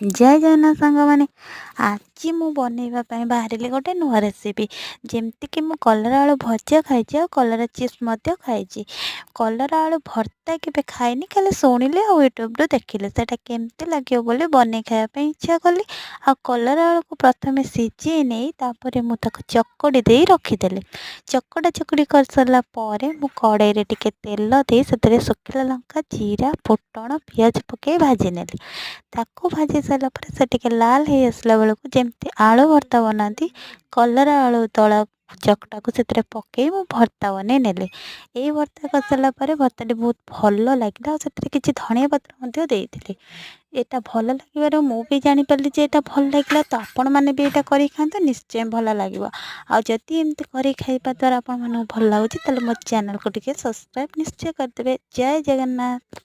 जय जगन्नाथ साଙ୍ଗमाने आज मु बनैबा बाहर गोटे नुआ रेसिपी जमती मु कलरा आलू भजा खाई और कलरा चिप्स खाई। कलरा आलू भर्ता के खाइनी खाली शुणिले और यूट्यूब देखिले से केमती लगे बोली बन खायापी इच्छा कली। आ कलरा आलू को प्रथम सीझे नहीं तापर मुझे चकड़ी दे रखीदे। चकड़ा चकड़ी कर सारा मु कड़ाई टे तेल दे से शुखिला लंका जीरा फुटण पियाज पकई भाजी नेली। ताको भाजी सारा से टिके लाल हो आसला बेलू जमती आलू भर्ता बनाती कलरा आलू दला चकटा को से पकई मु भर्ता बन नेली। ये भर्ता कर सारा भर्ता बहुत भल लगे से किसी धनिया पत्र देती। यहाँ भल लगे मुझे जानीपारि जे यहाँ भल लगे तो आपण मैंने भी यहाँ कर खाते निश्चय भल लगे। आदि एमती कर खाଇବା द्वारा आपण भल लगुच मो चैनल को टे सब्सक्राइब निश्चय करदे। जय जगन्नाथ।